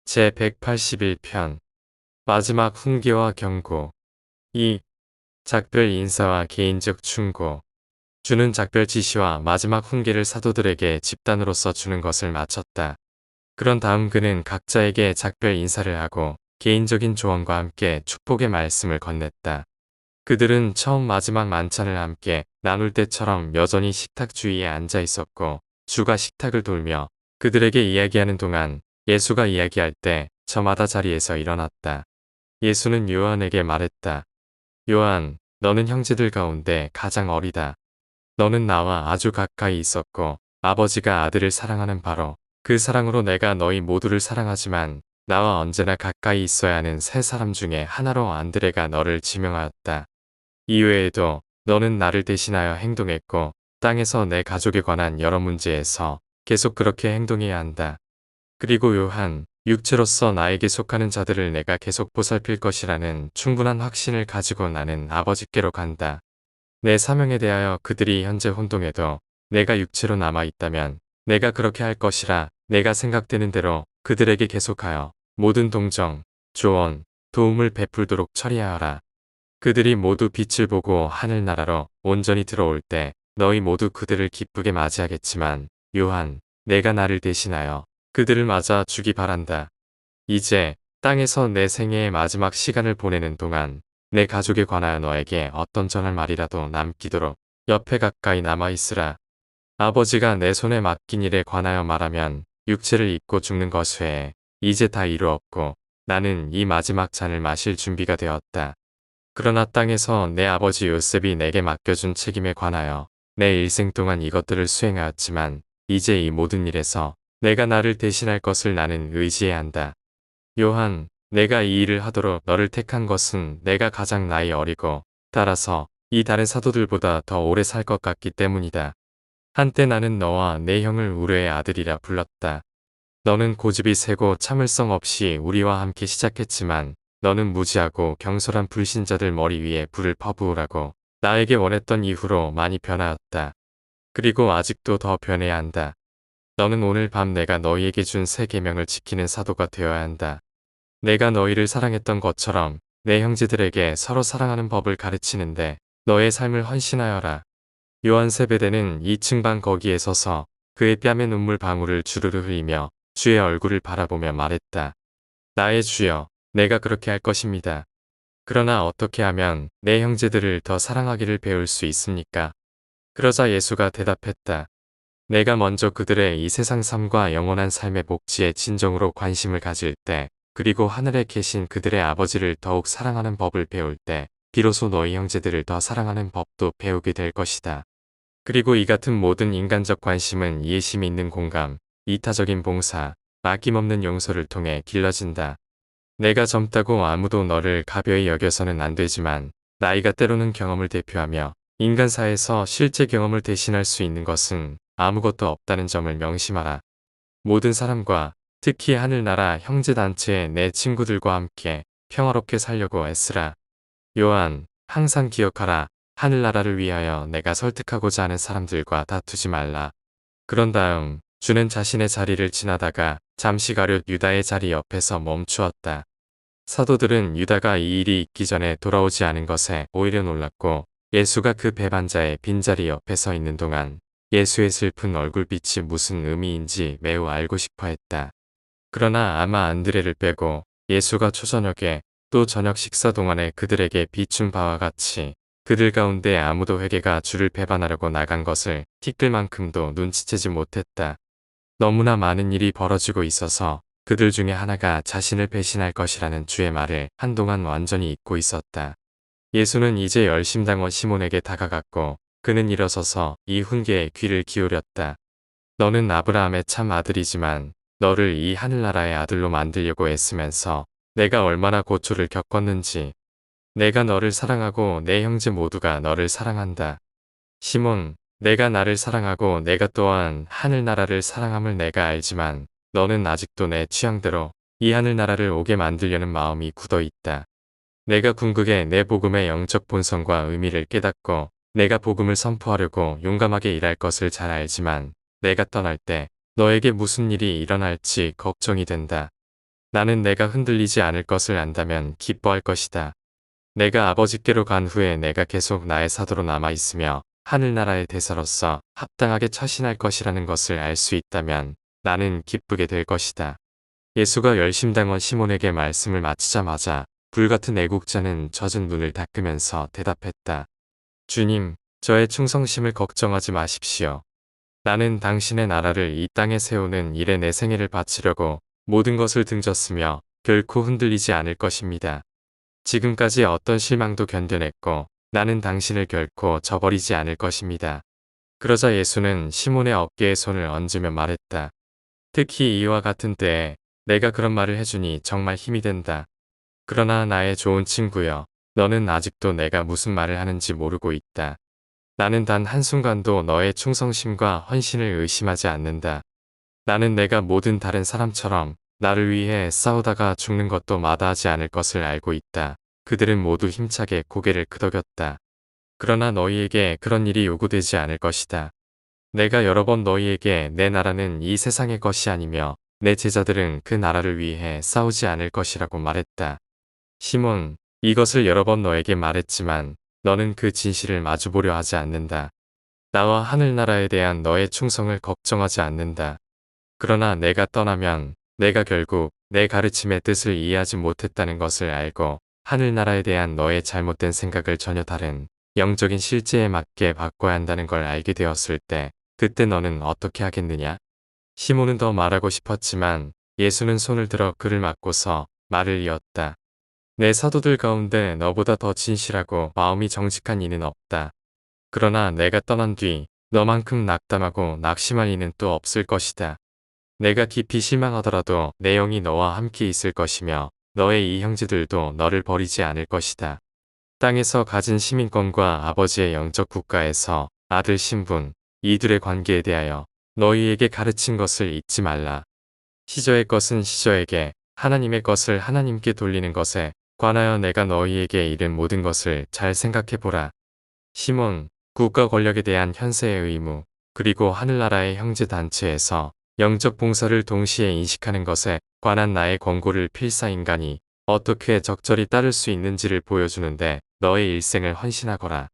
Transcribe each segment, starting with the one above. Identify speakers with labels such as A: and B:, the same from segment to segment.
A: 제181편 마지막 훈계와 경고. 2. 작별 인사와 개인적 충고. 주는 작별 지시와 마지막 훈계를 사도들에게 집단으로서 주는 것을 마쳤다. 그런 다음 그는 각자에게 작별 인사를 하고 개인적인 조언과 함께 축복의 말씀을 건넸다. 그들은 처음 마지막 만찬을 함께 나눌 때처럼 여전히 식탁 주위에 앉아 있었고 주가 식탁을 돌며 그들에게 이야기하는 동안 예수가 이야기할 때 저마다 자리에서 일어났다. 예수는 요한에게 말했다. 요한, 너는 형제들 가운데 가장 어리다. 너는 나와 아주 가까이 있었고 아버지가 아들을 사랑하는 바로 그 사랑으로 내가 너희 모두를 사랑하지만 나와 언제나 가까이 있어야 하는 세 사람 중에 하나로 안드레가 너를 지명하였다. 이외에도 너는 나를 대신하여 행동했고 땅에서 내 가족에 관한 여러 문제에서 계속 그렇게 행동해야 한다. 그리고 요한, 육체로서 나에게 속하는 자들을 내가 계속 보살필 것이라는 충분한 확신을 가지고 나는 아버지께로 간다. 내 사명에 대하여 그들이 현재 혼동해도 내가 육체로 남아있다면 내가 그렇게 할 것이라 내가 생각되는 대로 그들에게 계속하여 모든 동정, 조언, 도움을 베풀도록 처리하여라. 그들이 모두 빛을 보고 하늘나라로 온전히 들어올 때 너희 모두 그들을 기쁘게 맞이하겠지만 요한, 내가 나를 대신하여 그들을 맞아 주기 바란다. 이제 땅에서 내 생애의 마지막 시간을 보내는 동안 내 가족에 관하여 너에게 어떤 전할 말이라도 남기도록 옆에 가까이 남아있으라. 아버지가 내 손에 맡긴 일에 관하여 말하면 육체를 입고 죽는 것 외에 이제 다 이루었고 나는 이 마지막 잔을 마실 준비가 되었다. 그러나 땅에서 내 아버지 요셉이 내게 맡겨준 책임에 관하여 내 일생 동안 이것들을 수행하였지만 이제 이 모든 일에서 내가 나를 대신할 것을 나는 의지해야 한다. 요한, 내가 이 일을 하도록 너를 택한 것은 내가 가장 나이 어리고 따라서 이 다른 사도들보다 더 오래 살 것 같기 때문이다. 한때 나는 너와 내 형을 우려의 아들이라 불렀다. 너는 고집이 세고 참을성 없이 우리와 함께 시작했지만 너는 무지하고 경솔한 불신자들 머리 위에 불을 퍼부으라고 나에게 원했던 이후로 많이 변하였다. 그리고 아직도 더 변해야 한다. 너는 오늘 밤 내가 너희에게 준 새 계명을 지키는 사도가 되어야 한다. 내가 너희를 사랑했던 것처럼 내 형제들에게 서로 사랑하는 법을 가르치는데 너의 삶을 헌신하여라. 요한 세베대는 2층 방 거기에 서서 그의 뺨에 눈물 방울을 주르르 흘리며 주의 얼굴을 바라보며 말했다. 나의 주여, 내가 그렇게 할 것입니다. 그러나 어떻게 하면 내 형제들을 더 사랑하기를 배울 수 있습니까? 그러자 예수가 대답했다. 내가 먼저 그들의 이 세상 삶과 영원한 삶의 복지에 진정으로 관심을 가질 때, 그리고 하늘에 계신 그들의 아버지를 더욱 사랑하는 법을 배울 때, 비로소 너희 형제들을 더 사랑하는 법도 배우게 될 것이다. 그리고 이 같은 모든 인간적 관심은 이해심 있는 공감, 이타적인 봉사, 아낌없는 용서를 통해 길러진다. 내가 젊다고 아무도 너를 가벼이 여겨서는 안 되지만 나이가 때로는 경험을 대표하며 인간사에서 실제 경험을 대신할 수 있는 것은 아무것도 없다는 점을 명심하라. 모든 사람과 특히 하늘나라 형제단체의 내 친구들과 함께 평화롭게 살려고 애쓰라. 요한, 항상 기억하라. 하늘나라를 위하여 내가 설득하고자 하는 사람들과 다투지 말라. 그런 다음 주는 자신의 자리를 지나다가 잠시 가룟 유다의 자리 옆에서 멈추었다. 사도들은 유다가 이 일이 있기 전에 돌아오지 않은 것에 오히려 놀랐고 예수가 그 배반자의 빈자리 옆에 서 있는 동안 예수의 슬픈 얼굴빛이 무슨 의미인지 매우 알고 싶어 했다. 그러나 아마 안드레를 빼고 예수가 초저녁에 또 저녁 식사 동안에 그들에게 비춘 바와 같이 그들 가운데 아무도 회개가 주를 배반하려고 나간 것을 티끌만큼도 눈치채지 못했다. 너무나 많은 일이 벌어지고 있어서 그들 중에 하나가 자신을 배신할 것이라는 주의 말을 한동안 완전히 잊고 있었다. 예수는 이제 열심당원 시몬에게 다가갔고 그는 일어서서 이 훈계에 귀를 기울였다. 너는 아브라함의 참 아들이지만 너를 이 하늘나라의 아들로 만들려고 애쓰면서 내가 얼마나 고초를 겪었는지 내가 너를 사랑하고 내 형제 모두가 너를 사랑한다. 시몬, 내가 나를 사랑하고 내가 또한 하늘나라를 사랑함을 내가 알지만 너는 아직도 내 취향대로 이 하늘나라를 오게 만들려는 마음이 굳어있다. 내가 궁극에 내 복음의 영적 본성과 의미를 깨닫고 내가 복음을 선포하려고 용감하게 일할 것을 잘 알지만 내가 떠날 때 너에게 무슨 일이 일어날지 걱정이 된다. 나는 내가 흔들리지 않을 것을 안다면 기뻐할 것이다. 내가 아버지께로 간 후에 내가 계속 나의 사도로 남아 있으며 하늘나라의 대사로서 합당하게 처신할 것이라는 것을 알 수 있다면 나는 기쁘게 될 것이다. 예수가 열심당원 시몬에게 말씀을 마치자마자 불같은 애국자는 젖은 눈을 닦으면서 대답했다. 주님, 저의 충성심을 걱정하지 마십시오. 나는 당신의 나라를 이 땅에 세우는 일에 내 생애를 바치려고 모든 것을 등졌으며 결코 흔들리지 않을 것입니다. 지금까지 어떤 실망도 견뎌냈고 나는 당신을 결코 저버리지 않을 것입니다. 그러자 예수는 시몬의 어깨에 손을 얹으며 말했다. 특히 이와 같은 때에 내가 그런 말을 해주니 정말 힘이 된다. 그러나 나의 좋은 친구여, 너는 아직도 내가 무슨 말을 하는지 모르고 있다. 나는 단 한순간도 너의 충성심과 헌신을 의심하지 않는다. 나는 내가 모든 다른 사람처럼 나를 위해 싸우다가 죽는 것도 마다하지 않을 것을 알고 있다. 그들은 모두 힘차게 고개를 끄덕였다. 그러나 너희에게 그런 일이 요구되지 않을 것이다. 내가 여러 번 너희에게 내 나라는 이 세상의 것이 아니며 내 제자들은 그 나라를 위해 싸우지 않을 것이라고 말했다. 시몬, 이것을 여러 번 너에게 말했지만 너는 그 진실을 마주보려 하지 않는다. 나와 하늘나라에 대한 너의 충성을 걱정하지 않는다. 그러나 내가 떠나면 내가 결국 내 가르침의 뜻을 이해하지 못했다는 것을 알고 하늘나라에 대한 너의 잘못된 생각을 전혀 다른 영적인 실제에 맞게 바꿔야 한다는 걸 알게 되었을 때 그때 너는 어떻게 하겠느냐? 시몬은 더 말하고 싶었지만 예수는 손을 들어 그를 막고서 말을 이었다. 내 사도들 가운데 너보다 더 진실하고 마음이 정직한 이는 없다. 그러나 내가 떠난 뒤 너만큼 낙담하고 낙심한 이는 또 없을 것이다. 내가 깊이 실망하더라도 내 영이 너와 함께 있을 것이며 너의 이 형제들도 너를 버리지 않을 것이다. 땅에서 가진 시민권과 아버지의 영적 국가에서 아들 신분, 이들의 관계에 대하여 너희에게 가르친 것을 잊지 말라. 시저의 것은 시저에게, 하나님의 것을 하나님께 돌리는 것에 관하여 내가 너희에게 이른 모든 것을 잘 생각해보라. 시몬, 국가 권력에 대한 현세의 의무, 그리고 하늘나라의 형제단체에서 영적 봉사를 동시에 인식하는 것에 관한 나의 권고를 필사인간이 어떻게 적절히 따를 수 있는지를 보여주는데 너의 일생을 헌신하거라.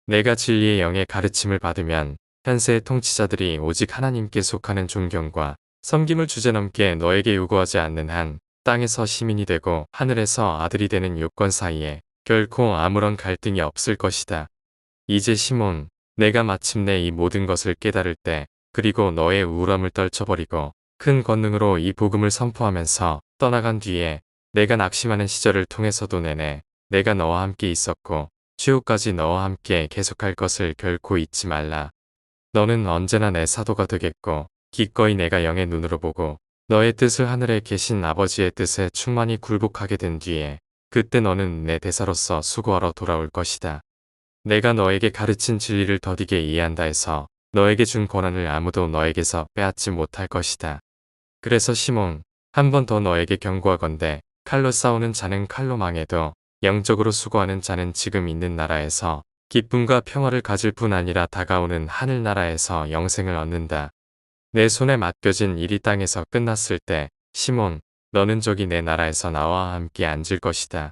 A: 내가 진리의 영의 가르침을 받으면 현세의 통치자들이 오직 하나님께 속하는 존경과 섬김을 주제넘게 너에게 요구하지 않는 한 땅에서 시민이 되고 하늘에서 아들이 되는 요건 사이에 결코 아무런 갈등이 없을 것이다. 이제 시몬, 내가 마침내 이 모든 것을 깨달을 때 그리고 너의 우울함을 떨쳐버리고 큰 권능으로 이 복음을 선포하면서 떠나간 뒤에 내가 낙심하는 시절을 통해서도 내내 내가 너와 함께 있었고 최후까지 너와 함께 계속할 것을 결코 잊지 말라. 너는 언제나 내 사도가 되겠고 기꺼이 내가 영의 눈으로 보고 너의 뜻을 하늘에 계신 아버지의 뜻에 충만히 굴복하게 된 뒤에 그때 너는 내 대사로서 수고하러 돌아올 것이다. 내가 너에게 가르친 진리를 더디게 이해한다 해서 너에게 준 권한을 아무도 너에게서 빼앗지 못할 것이다. 그래서 시몬, 한 번 더 너에게 경고하건대 칼로 싸우는 자는 칼로 망해도 영적으로 수고하는 자는 지금 있는 나라에서 기쁨과 평화를 가질 뿐 아니라 다가오는 하늘나라에서 영생을 얻는다. 내 손에 맡겨진 일이 땅에서 끝났을 때 시몬, 너는 저기 내 나라에서 나와 함께 앉을 것이다.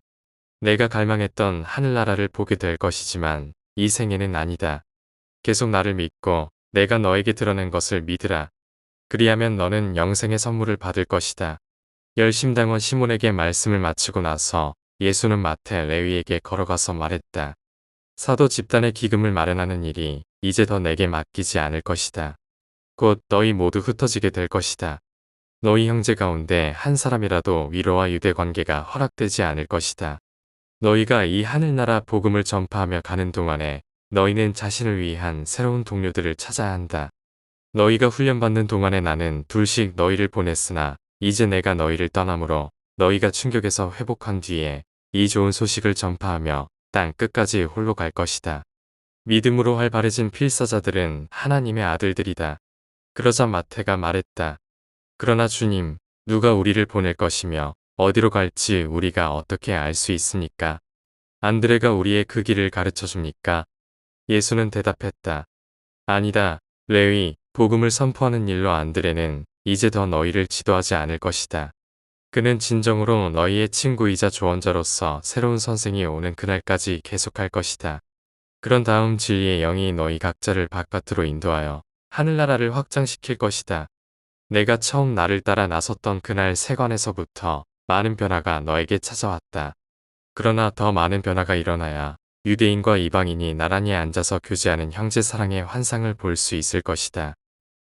A: 내가 갈망했던 하늘나라를 보게 될 것이지만 이 생에는 아니다. 계속 나를 믿고 내가 너에게 드러낸 것을 믿으라. 그리하면 너는 영생의 선물을 받을 것이다. 열심당원 시몬에게 말씀을 마치고 나서 예수는 마태 레위에게 걸어가서 말했다. 사도 집단의 기금을 마련하는 일이 이제 더 내게 맡기지 않을 것이다. 곧 너희 모두 흩어지게 될 것이다. 너희 형제 가운데 한 사람이라도 위로와 유대 관계가 허락되지 않을 것이다. 너희가 이 하늘나라 복음을 전파하며 가는 동안에 너희는 자신을 위한 새로운 동료들을 찾아야 한다. 너희가 훈련받는 동안에 나는 둘씩 너희를 보냈으나 이제 내가 너희를 떠나므로 너희가 충격에서 회복한 뒤에 이 좋은 소식을 전파하며 땅 끝까지 홀로 갈 것이다. 믿음으로 활발해진 필사자들은 하나님의 아들들이다. 그러자 마태가 말했다. 그러나 주님, 누가 우리를 보낼 것이며 어디로 갈지 우리가 어떻게 알 수 있습니까? 안드레가 우리의 그 길을 가르쳐 줍니까? 예수는 대답했다. 아니다. 레위, 복음을 선포하는 일로 안드레는 이제 더 너희를 지도하지 않을 것이다. 그는 진정으로 너희의 친구이자 조언자로서 새로운 선생이 오는 그날까지 계속할 것이다. 그런 다음 진리의 영이 너희 각자를 바깥으로 인도하여 하늘나라를 확장시킬 것이다. 내가 처음 나를 따라 나섰던 그날 세관에서부터 많은 변화가 너에게 찾아왔다. 그러나 더 많은 변화가 일어나야 유대인과 이방인이 나란히 앉아서 교제하는 형제 사랑의 환상을 볼 수 있을 것이다.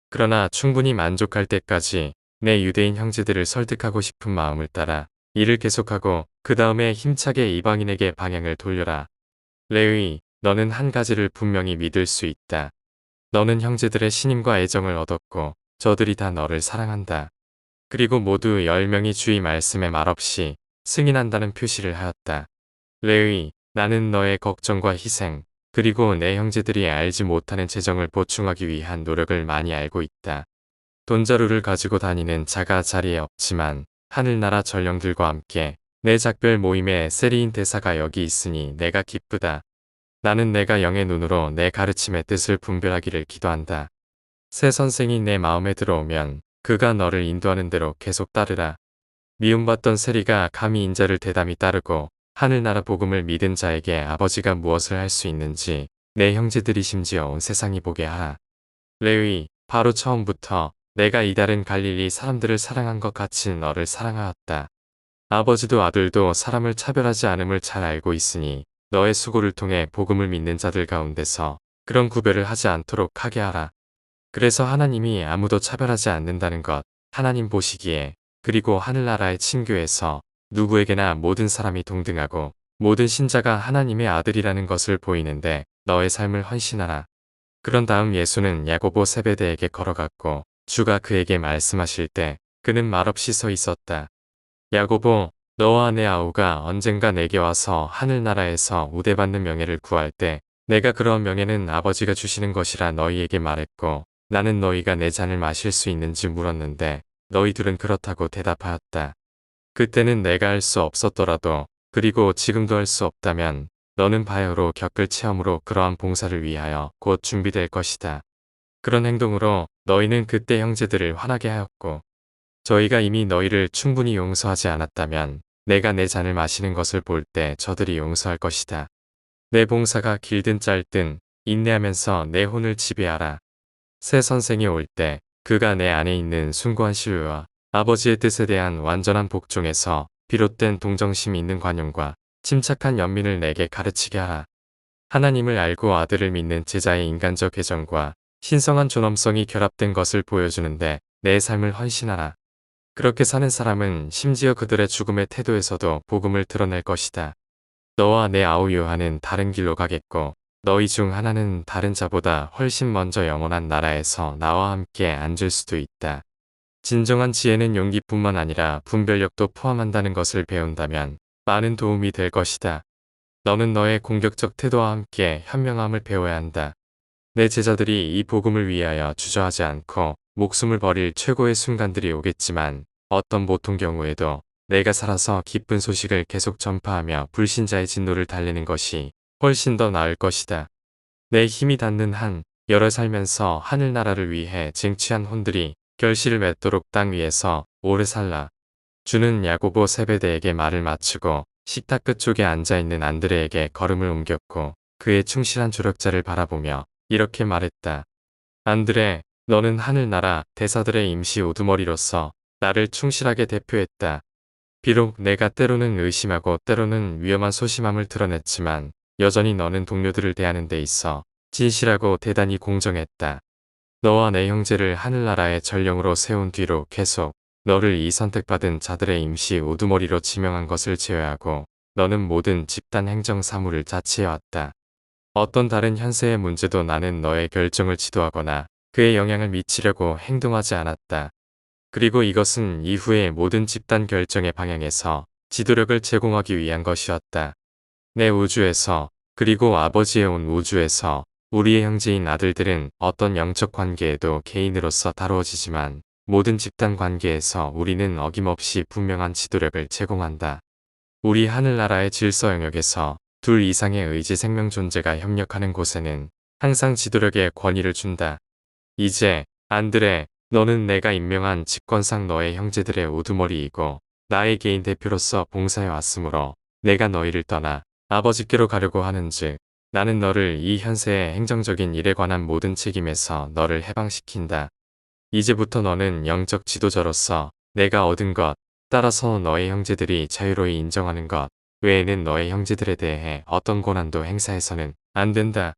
A: 그러나 충분히 만족할 때까지 내 유대인 형제들을 설득하고 싶은 마음을 따라 일을 계속하고 그 다음에 힘차게 이방인에게 방향을 돌려라. 레위, 너는 한 가지를 분명히 믿을 수 있다. 너는 형제들의 신임과 애정을 얻었고 저들이 다 너를 사랑한다. 그리고 모두 10명이 주의 말씀에 말없이 승인한다는 표시를 하였다. 레위, 나는 너의 걱정과 희생, 그리고 내 형제들이 알지 못하는 재정을 보충하기 위한 노력을 많이 알고 있다. 돈자루를 가지고 다니는 자가 자리에 없지만 하늘나라 전령들과 함께 내 작별 모임에 세리인 대사가 여기 있으니 내가 기쁘다. 나는 내가 영의 눈으로 내 가르침의 뜻을 분별하기를 기도한다. 새 선생이 내 마음에 들어오면 그가 너를 인도하는 대로 계속 따르라. 미움받던 세리가 감히 인자를 대담히 따르고 하늘나라 복음을 믿은 자에게 아버지가 무엇을 할 수 있는지 내 형제들이 심지어 온 세상이 보게 하라. 레위, 바로 처음부터 내가 이다른 갈릴리 사람들을 사랑한 것 같이 너를 사랑하였다. 아버지도 아들도 사람을 차별하지 않음을 잘 알고 있으니 너의 수고를 통해 복음을 믿는 자들 가운데서 그런 구별을 하지 않도록 하게 하라. 그래서 하나님이 아무도 차별하지 않는다는 것, 하나님 보시기에, 그리고 하늘나라의 친교에서 누구에게나 모든 사람이 동등하고 모든 신자가 하나님의 아들이라는 것을 보이는데 너의 삶을 헌신하라. 그런 다음 예수는 야고보 세베대에게 걸어갔고 주가 그에게 말씀하실 때 그는 말없이 서 있었다. 야고보, 너와 내 아우가 언젠가 내게 와서 하늘나라에서 우대받는 명예를 구할 때 내가 그런 명예는 아버지가 주시는 것이라 너희에게 말했고 나는 너희가 내 잔을 마실 수 있는지 물었는데 너희들은 그렇다고 대답하였다. 그때는 내가 할 수 없었더라도 그리고 지금도 할 수 없다면 너는 바야흐로 겪을 체험으로 그러한 봉사를 위하여 곧 준비될 것이다. 그런 행동으로 너희는 그때 형제들을 화나게 하였고 저희가 이미 너희를 충분히 용서하지 않았다면 내가 내 잔을 마시는 것을 볼 때 저들이 용서할 것이다. 내 봉사가 길든 짧든 인내하면서 내 혼을 지배하라. 새 선생이 올 때 그가 내 안에 있는 숭고한 신뢰와 아버지의 뜻에 대한 완전한 복종에서 비롯된 동정심 있는 관용과 침착한 연민을 내게 가르치게 하라. 하나님을 알고 아들을 믿는 제자의 인간적 애정과 신성한 존엄성이 결합된 것을 보여주는데 내 삶을 헌신하라. 그렇게 사는 사람은 심지어 그들의 죽음의 태도에서도 복음을 드러낼 것이다. 너와 내 아우 요한은 다른 길로 가겠고 너희 중 하나는 다른 자보다 훨씬 먼저 영원한 나라에서 나와 함께 앉을 수도 있다. 진정한 지혜는 용기뿐만 아니라 분별력도 포함한다는 것을 배운다면 많은 도움이 될 것이다. 너는 너의 공격적 태도와 함께 현명함을 배워야 한다. 내 제자들이 이 복음을 위하여 주저하지 않고 목숨을 버릴 최고의 순간들이 오겠지만 어떤 보통 경우에도 내가 살아서 기쁜 소식을 계속 전파하며 불신자의 진노를 달래는 것이 훨씬 더 나을 것이다. 내 힘이 닿는 한 열어 살면서 하늘나라를 위해 쟁취한 혼들이 결실을 맺도록 땅 위에서 오래 살라. 주는 야고보 세베대에게 말을 마치고 식탁 끝쪽에 앉아있는 안드레에게 걸음을 옮겼고 그의 충실한 조력자를 바라보며 이렇게 말했다. 안드레, 너는 하늘나라 대사들의 임시 우두머리로서 나를 충실하게 대표했다. 비록 내가 때로는 의심하고 때로는 위험한 소심함을 드러냈지만 여전히 너는 동료들을 대하는 데 있어 진실하고 대단히 공정했다. 너와 내 형제를 하늘나라의 전령으로 세운 뒤로 계속 너를 이 선택받은 자들의 임시 우두머리로 지명한 것을 제외하고 너는 모든 집단 행정 사무를 자치해왔다. 어떤 다른 현세의 문제도 나는 너의 결정을 지도하거나 그에 영향을 미치려고 행동하지 않았다. 그리고 이것은 이후의 모든 집단 결정의 방향에서 지도력을 제공하기 위한 것이었다. 내 우주에서 그리고 아버지의 온 우주에서 우리의 형제인 아들들은 어떤 영적 관계에도 개인으로서 다루어지지만 모든 집단 관계에서 우리는 어김없이 분명한 지도력을 제공한다. 우리 하늘나라의 질서 영역에서 둘 이상의 의지 생명 존재가 협력하는 곳에는 항상 지도력의 권위를 준다. 이제 안드레, 너는 내가 임명한 직권상 너의 형제들의 우두머리이고 나의 개인 대표로서 봉사해 왔으므로 내가 너희를 떠나 아버지께로 가려고 하는즉 나는 너를 이 현세의 행정적인 일에 관한 모든 책임에서 너를 해방시킨다. 이제부터 너는 영적 지도자로서 내가 얻은 것, 따라서 너의 형제들이 자유로이 인정하는 것 외에는 너의 형제들에 대해 어떤 권한도 행사해서는 안 된다.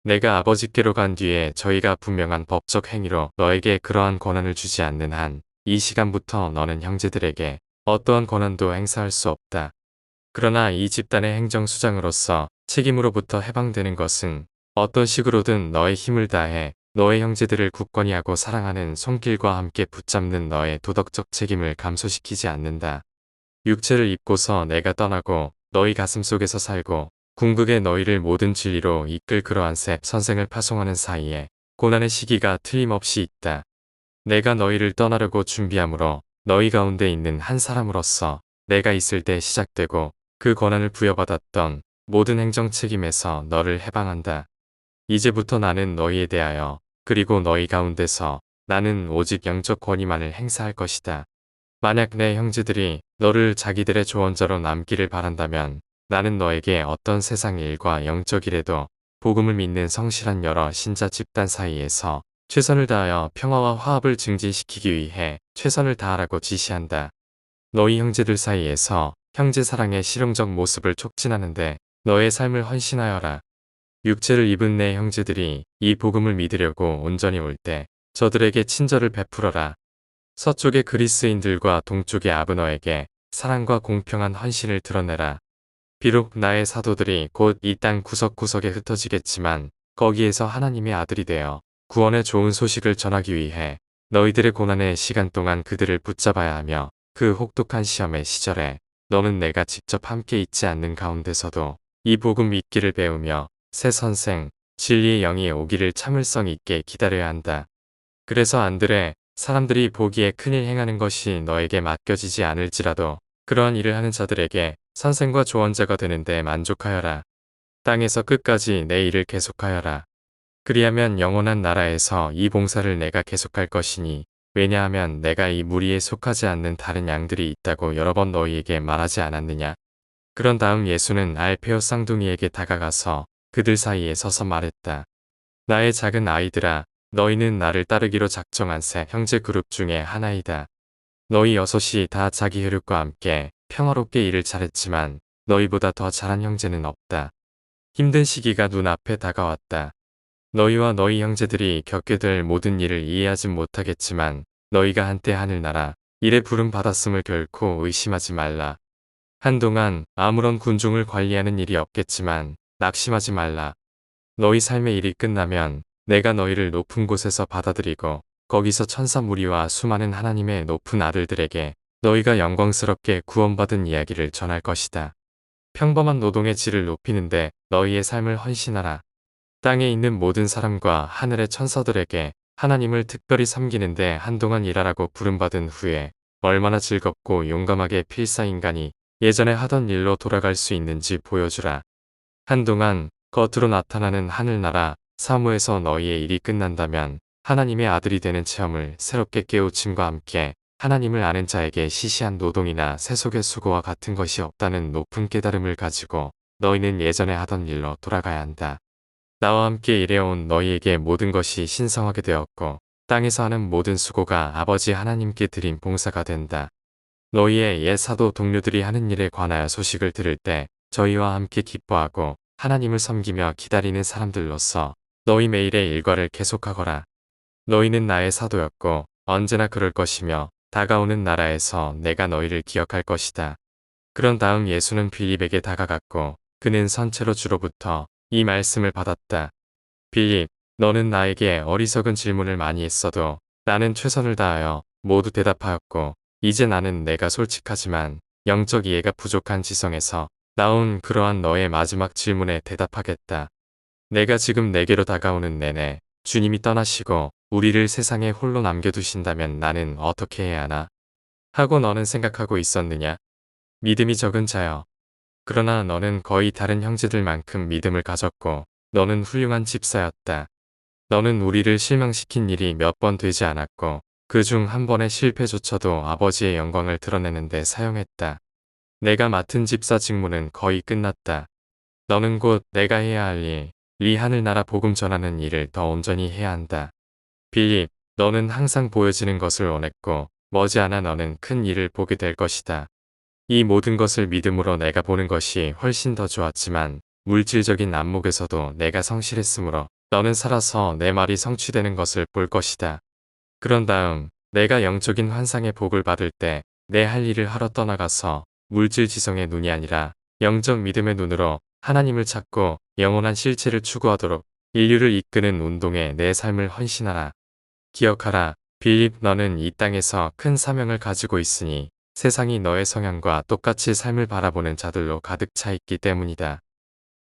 A: 내가 아버지께로 간 뒤에 저희가 분명한 법적 행위로 너에게 그러한 권한을 주지 않는 한 이 시간부터 너는 형제들에게 어떠한 권한도 행사할 수 없다. 그러나 이 집단의 행정수장으로서 책임으로부터 해방되는 것은 어떤 식으로든 너의 힘을 다해 너의 형제들을 굳건히 하고 사랑하는 손길과 함께 붙잡는 너의 도덕적 책임을 감소시키지 않는다. 육체를 입고서 내가 떠나고 너희 가슴속에서 살고 궁극의 너희를 모든 진리로 이끌 그러한 새 선생을 파송하는 사이에 고난의 시기가 틀림없이 있다. 내가 너희를 떠나려고 준비하므로 너희 가운데 있는 한 사람으로서 내가 있을 때 시작되고 그 권한을 부여받았던 모든 행정 책임에서 너를 해방한다. 이제부터 나는 너희에 대하여 그리고 너희 가운데서 나는 오직 영적 권위만을 행사할 것이다. 만약 내 형제들이 너를 자기들의 조언자로 남기를 바란다면 나는 너에게 어떤 세상 일과 영적 일에도 복음을 믿는 성실한 여러 신자 집단 사이에서 최선을 다하여 평화와 화합을 증진시키기 위해 최선을 다하라고 지시한다. 너희 형제들 사이에서 형제 사랑의 실용적 모습을 촉진하는데 너의 삶을 헌신하여라. 육체를 입은 내 형제들이 이 복음을 믿으려고 온전히 올 때 저들에게 친절을 베풀어라. 서쪽의 그리스인들과 동쪽의 아브너에게 사랑과 공평한 헌신을 드러내라. 비록 나의 사도들이 곧 이 땅 구석구석에 흩어지겠지만 거기에서 하나님의 아들이 되어 구원의 좋은 소식을 전하기 위해 너희들의 고난의 시간 동안 그들을 붙잡아야 하며 그 혹독한 시험의 시절에 너는 내가 직접 함께 있지 않는 가운데서도 이 복음 믿기를 배우며 새 선생, 진리의 영이 오기를 참을성 있게 기다려야 한다. 그래서 안드레, 사람들이 보기에 큰일 행하는 것이 너에게 맡겨지지 않을지라도 그러한 일을 하는 자들에게 선생과 조언자가 되는데 만족하여라. 땅에서 끝까지 내 일을 계속하여라. 그리하면 영원한 나라에서 이 봉사를 내가 계속할 것이니 왜냐하면 내가 이 무리에 속하지 않는 다른 양들이 있다고 여러 번 너희에게 말하지 않았느냐. 그런 다음 예수는 알페오 쌍둥이에게 다가가서 그들 사이에 서서 말했다. 나의 작은 아이들아, 너희는 나를 따르기로 작정한 새 형제 그룹 중에 하나이다. 너희 여섯이 다 자기 혈육과 함께 평화롭게 일을 잘했지만 너희보다 더 잘한 형제는 없다. 힘든 시기가 눈앞에 다가왔다. 너희와 너희 형제들이 겪게 될 모든 일을 이해하진 못하겠지만 너희가 한때 하늘나라 일에 부름 받았음을 결코 의심하지 말라. 한동안 아무런 군중을 관리하는 일이 없겠지만 낙심하지 말라. 너희 삶의 일이 끝나면 내가 너희를 높은 곳에서 받아들이고 거기서 천사 무리와 수많은 하나님의 높은 아들들에게 너희가 영광스럽게 구원받은 이야기를 전할 것이다. 평범한 노동의 질을 높이는데 너희의 삶을 헌신하라. 땅에 있는 모든 사람과 하늘의 천사들에게 하나님을 특별히 섬기는데 한동안 일하라고 부름받은 후에 얼마나 즐겁고 용감하게 필사인간이 예전에 하던 일로 돌아갈 수 있는지 보여주라. 한동안 겉으로 나타나는 하늘나라 사무에서 너희의 일이 끝난다면 하나님의 아들이 되는 체험을 새롭게 깨우침과 함께 하나님을 아는 자에게 시시한 노동이나 세속의 수고와 같은 것이 없다는 높은 깨달음을 가지고 너희는 예전에 하던 일로 돌아가야 한다. 나와 함께 일해온 너희에게 모든 것이 신성하게 되었고 땅에서 하는 모든 수고가 아버지 하나님께 드린 봉사가 된다. 너희의 옛 사도 동료들이 하는 일에 관하여 소식을 들을 때 저희와 함께 기뻐하고 하나님을 섬기며 기다리는 사람들로서 너희 매일의 일과를 계속하거라. 너희는 나의 사도였고 언제나 그럴 것이며 다가오는 나라에서 내가 너희를 기억할 것이다. 그런 다음 예수는 빌립에게 다가갔고 그는 선체로 주로부터 이 말씀을 받았다. 빌립, 너는 나에게 어리석은 질문을 많이 했어도 나는 최선을 다하여 모두 대답하였고 이제 나는 내가 솔직하지만 영적 이해가 부족한 지성에서 나온 그러한 너의 마지막 질문에 대답하겠다. 내가 지금 내게로 다가오는 내내 주님이 떠나시고 우리를 세상에 홀로 남겨두신다면 나는 어떻게 해야 하나? 하고 너는 생각하고 있었느냐? 믿음이 적은 자여. 그러나 너는 거의 다른 형제들만큼 믿음을 가졌고 너는 훌륭한 집사였다. 너는 우리를 실망시킨 일이 몇 번 되지 않았고 그중 한 번의 실패조차도 아버지의 영광을 드러내는 데 사용했다. 내가 맡은 집사 직무는 거의 끝났다. 너는 곧 내가 해야 할 일, 이 하늘나라 복음 전하는 일을 더 온전히 해야 한다. 빌립, 너는 항상 보여지는 것을 원했고 머지않아 너는 큰 일을 보게 될 것이다. 이 모든 것을 믿음으로 내가 보는 것이 훨씬 더 좋았지만 물질적인 안목에서도 내가 성실했으므로 너는 살아서 내 말이 성취되는 것을 볼 것이다. 그런 다음 내가 영적인 환상의 복을 받을 때 내 할 일을 하러 떠나가서 물질 지성의 눈이 아니라 영적 믿음의 눈으로 하나님을 찾고 영원한 실체를 추구하도록 인류를 이끄는 운동에 내 삶을 헌신하라. 기억하라. 빌립, 너는 이 땅에서 큰 사명을 가지고 있으니 세상이 너의 성향과 똑같이 삶을 바라보는 자들로 가득 차 있기 때문이다.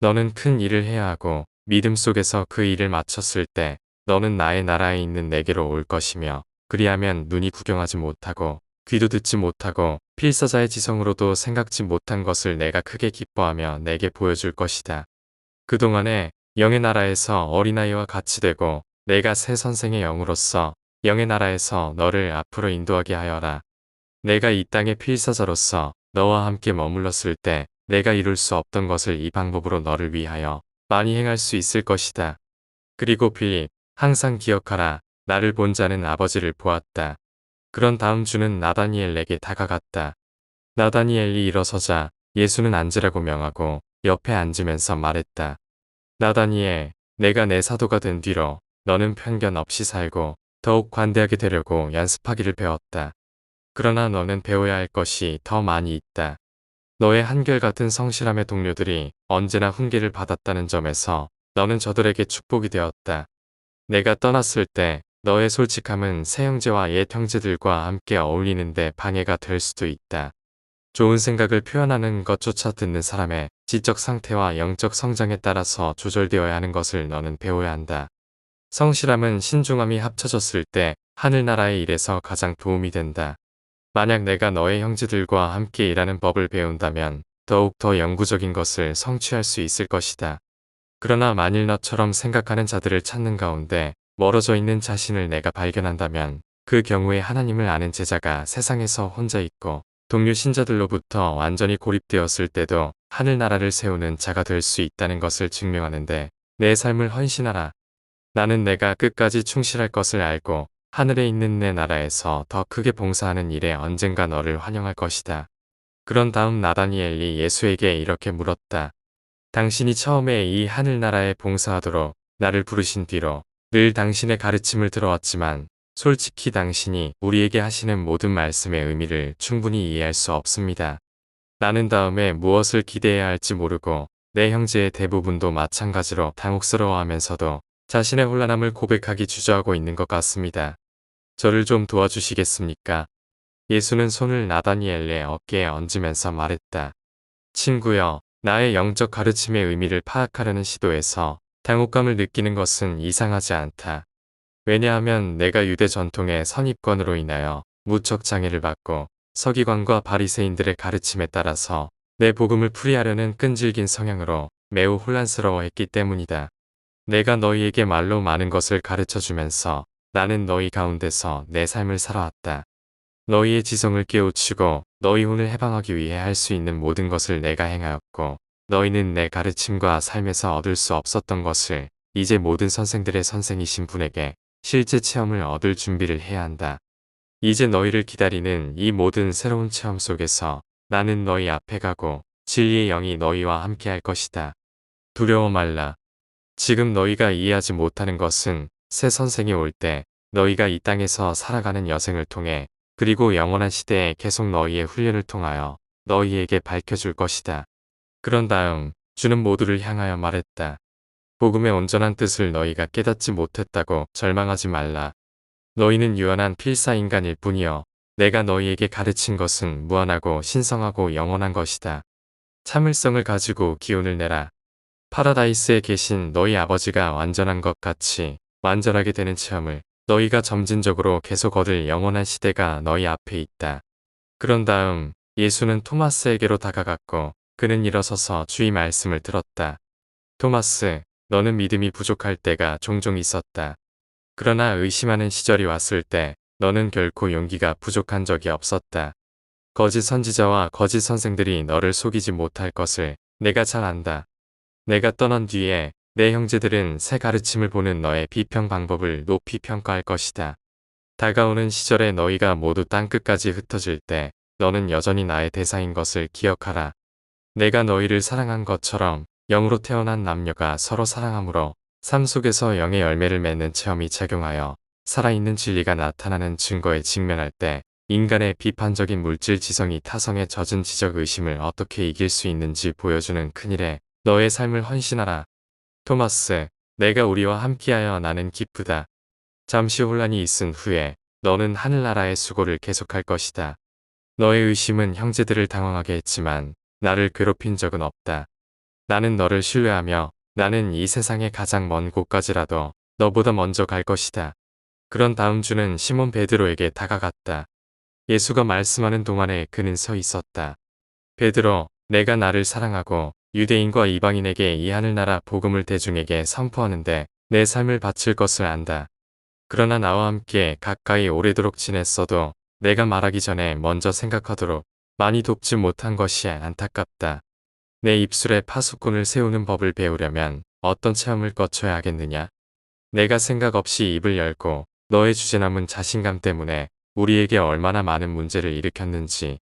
A: 너는 큰 일을 해야 하고 믿음 속에서 그 일을 마쳤을 때 너는 나의 나라에 있는 내게로 올 것이며 그리하면 눈이 구경하지 못하고 귀도 듣지 못하고 필사자의 지성으로도 생각지 못한 것을 내가 크게 기뻐하며 내게 보여줄 것이다. 그동안에 영의 나라에서 어린아이와 같이 되고 내가 새 선생의 영으로서 영의 나라에서 너를 앞으로 인도하게 하여라. 내가 이 땅의 필사자로서 너와 함께 머물렀을 때 내가 이룰 수 없던 것을 이 방법으로 너를 위하여 많이 행할 수 있을 것이다. 그리고 빌립, 항상 기억하라. 나를 본 자는 아버지를 보았다. 그런 다음 주는 나다니엘에게 다가갔다. 나다니엘이 일어서자 예수는 앉으라고 명하고 옆에 앉으면서 말했다. 나다니엘, 내가 내 사도가 된 뒤로 너는 편견 없이 살고 더욱 관대하게 되려고 연습하기를 배웠다. 그러나 너는 배워야 할 것이 더 많이 있다. 너의 한결같은 성실함의 동료들이 언제나 훈계를 받았다는 점에서 너는 저들에게 축복이 되었다. 내가 떠났을 때 너의 솔직함은 새 형제와 옛 형제들과 함께 어울리는데 방해가 될 수도 있다. 좋은 생각을 표현하는 것조차 듣는 사람의 지적 상태와 영적 성장에 따라서 조절되어야 하는 것을 너는 배워야 한다. 성실함은 신중함이 합쳐졌을 때 하늘나라의 일에서 가장 도움이 된다. 만약 내가 너의 형제들과 함께 일하는 법을 배운다면 더욱 더 영구적인 것을 성취할 수 있을 것이다. 그러나 만일 너처럼 생각하는 자들을 찾는 가운데 멀어져 있는 자신을 내가 발견한다면 그 경우에 하나님을 아는 제자가 세상에서 혼자 있고 동료 신자들로부터 완전히 고립되었을 때도 하늘나라를 세우는 자가 될 수 있다는 것을 증명하는데 내 삶을 헌신하라. 나는 내가 끝까지 충실할 것을 알고 하늘에 있는 내 나라에서 더 크게 봉사하는 일에 언젠가 너를 환영할 것이다. 그런 다음 나다니엘이 예수에게 이렇게 물었다. 당신이 처음에 이 하늘나라에 봉사하도록 나를 부르신 뒤로 늘 당신의 가르침을 들어왔지만 솔직히 당신이 우리에게 하시는 모든 말씀의 의미를 충분히 이해할 수 없습니다. 나는 다음에 무엇을 기대해야 할지 모르고 내 형제의 대부분도 마찬가지로 당혹스러워하면서도 자신의 혼란함을 고백하기 주저하고 있는 것 같습니다. 저를 좀 도와주시겠습니까? 예수는 손을 나다니엘의 어깨에 얹으면서 말했다. 친구여, 나의 영적 가르침의 의미를 파악하려는 시도에서 당혹감을 느끼는 것은 이상하지 않다. 왜냐하면 내가 유대 전통의 선입관으로 인하여 무척 장애를 받고 서기관과 바리새인들의 가르침에 따라서 내 복음을 풀이하려는 끈질긴 성향으로 매우 혼란스러워했기 때문이다. 내가 너희에게 말로 많은 것을 가르쳐주면서 나는 너희 가운데서 내 삶을 살아왔다. 너희의 지성을 깨우치고 너희 혼을 해방하기 위해 할 수 있는 모든 것을 내가 행하였고 너희는 내 가르침과 삶에서 얻을 수 없었던 것을 이제 모든 선생들의 선생이신 분에게 실제 체험을 얻을 준비를 해야 한다. 이제 너희를 기다리는 이 모든 새로운 체험 속에서 나는 너희 앞에 가고 진리의 영이 너희와 함께 할 것이다. 두려워 말라. 지금 너희가 이해하지 못하는 것은 새 선생이 올 때 너희가 이 땅에서 살아가는 여생을 통해 그리고 영원한 시대에 계속 너희의 훈련을 통하여 너희에게 밝혀줄 것이다. 그런 다음 주는 모두를 향하여 말했다. 복음의 온전한 뜻을 너희가 깨닫지 못했다고 절망하지 말라. 너희는 유한한 필사인간일 뿐이여 내가 너희에게 가르친 것은 무한하고 신성하고 영원한 것이다. 참을성을 가지고 기운을 내라. 파라다이스에 계신 너희 아버지가 완전한 것 같이 완전하게 되는 체험을 너희가 점진적으로 계속 얻을 영원한 시대가 너희 앞에 있다. 그런 다음 예수는 토마스에게로 다가갔고 그는 일어서서 주의 말씀을 들었다. 토마스, 너는 믿음이 부족할 때가 종종 있었다. 그러나 의심하는 시절이 왔을 때 너는 결코 용기가 부족한 적이 없었다. 거짓 선지자와 거짓 선생들이 너를 속이지 못할 것을 내가 잘 안다. 내가 떠난 뒤에 내 형제들은 새 가르침을 보는 너의 비평 방법을 높이 평가할 것이다. 다가오는 시절에 너희가 모두 땅끝까지 흩어질 때 너는 여전히 나의 대사인 것을 기억하라. 내가 너희를 사랑한 것처럼 영으로 태어난 남녀가 서로 사랑함으로 삶 속에서 영의 열매를 맺는 체험이 작용하여 살아있는 진리가 나타나는 증거에 직면할 때 인간의 비판적인 물질 지성이 타성에 젖은 지적 의심을 어떻게 이길 수 있는지 보여주는 큰일에 너의 삶을 헌신하라. 토마스, 내가 우리와 함께하여 나는 기쁘다. 잠시 혼란이 있은 후에 너는 하늘나라의 수고를 계속할 것이다. 너의 의심은 형제들을 당황하게 했지만 나를 괴롭힌 적은 없다. 나는 너를 신뢰하며 나는 이 세상의 가장 먼 곳까지라도 너보다 먼저 갈 것이다. 그런 다음 주는 시몬 베드로에게 다가갔다. 예수가 말씀하는 동안에 그는 서 있었다. 베드로, 내가 나를 사랑하고 유대인과 이방인에게 이 하늘나라 복음을 대중에게 선포하는데 내 삶을 바칠 것을 안다. 그러나 나와 함께 가까이 오래도록 지냈어도 내가 말하기 전에 먼저 생각하도록 많이 돕지 못한 것이 안타깝다. 내 입술에 파수꾼을 세우는 법을 배우려면 어떤 체험을 거쳐야 하겠느냐? 내가 생각 없이 입을 열고 너의 주제남은 자신감 때문에 우리에게 얼마나 많은 문제를 일으켰는지.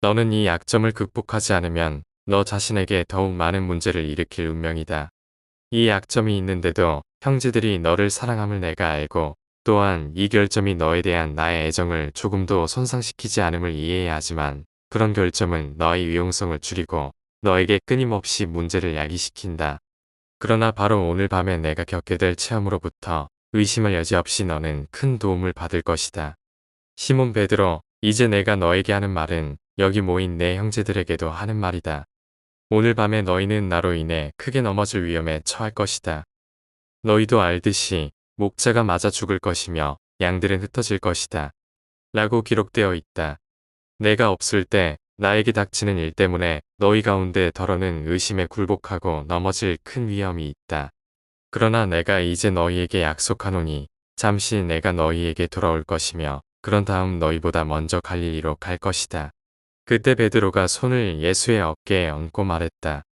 A: 너는 이 약점을 극복하지 않으면 너 자신에게 더욱 많은 문제를 일으킬 운명이다. 이 약점이 있는데도 형제들이 너를 사랑함을 내가 알고 또한 이 결점이 너에 대한 나의 애정을 조금도 손상시키지 않음을 이해해야 하지만 그런 결점은 너의 유용성을 줄이고 너에게 끊임없이 문제를 야기시킨다. 그러나 바로 오늘 밤에 내가 겪게 될 체험으로부터 의심할 여지 없이 너는 큰 도움을 받을 것이다. 시몬 베드로, 이제 내가 너에게 하는 말은 여기 모인 내 형제들에게도 하는 말이다. 오늘 밤에 너희는 나로 인해 크게 넘어질 위험에 처할 것이다. 너희도 알듯이 목자가 맞아 죽을 것이며 양들은 흩어질 것이다. 라고 기록되어 있다. 내가 없을 때 나에게 닥치는 일 때문에 너희 가운데 더러는 의심에 굴복하고 넘어질 큰 위험이 있다. 그러나 내가 이제 너희에게 약속하노니 잠시 내가 너희에게 돌아올 것이며 그런 다음 너희보다 먼저 갈릴리로 갈 것이다. 그때 베드로가 손을 예수의 어깨에 얹고 말했다.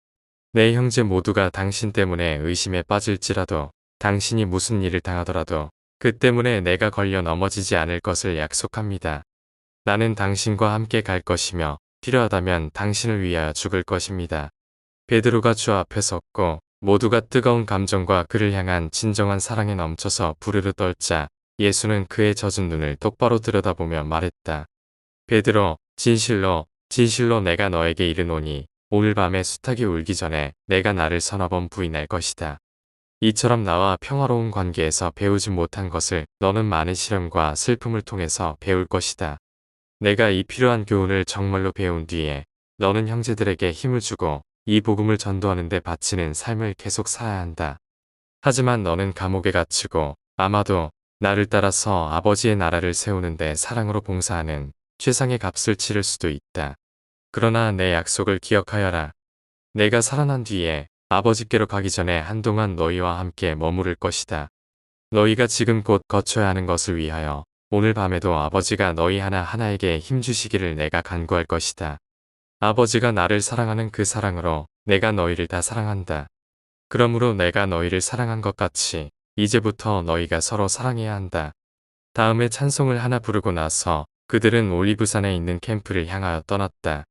A: 내 형제 모두가 당신 때문에 의심에 빠질지라도 당신이 무슨 일을 당하더라도 그 때문에 내가 걸려 넘어지지 않을 것을 약속합니다. 나는 당신과 함께 갈 것이며 필요하다면 당신을 위하여 죽을 것입니다. 베드로가 주 앞에 섰고 모두가 뜨거운 감정과 그를 향한 진정한 사랑에 넘쳐서 부르르 떨자 예수는 그의 젖은 눈을 똑바로 들여다보며 말했다. 베드로, 진실로 진실로 내가 너에게 이르노니 오늘 밤에 수탉이 울기 전에 내가 나를 서너 번 부인할 것이다. 이처럼 나와 평화로운 관계에서 배우지 못한 것을 너는 많은 시련과 슬픔을 통해서 배울 것이다. 내가 이 필요한 교훈을 정말로 배운 뒤에 너는 형제들에게 힘을 주고 이 복음을 전도하는 데 바치는 삶을 계속 살아야 한다. 하지만 너는 감옥에 갇히고 아마도 나를 따라서 아버지의 나라를 세우는데 사랑으로 봉사하는 최상의 값을 치를 수도 있다. 그러나 내 약속을 기억하여라. 내가 살아난 뒤에 아버지께로 가기 전에 한동안 너희와 함께 머무를 것이다. 너희가 지금 곧 거쳐야 하는 것을 위하여 오늘 밤에도 아버지가 너희 하나하나에게 힘주시기를 내가 간구할 것이다. 아버지가 나를 사랑하는 그 사랑으로 내가 너희를 다 사랑한다. 그러므로 내가 너희를 사랑한 것 같이 이제부터 너희가 서로 사랑해야 한다. 다음에 찬송을 하나 부르고 나서 그들은 올리브산에 있는 캠프를 향하여 떠났다.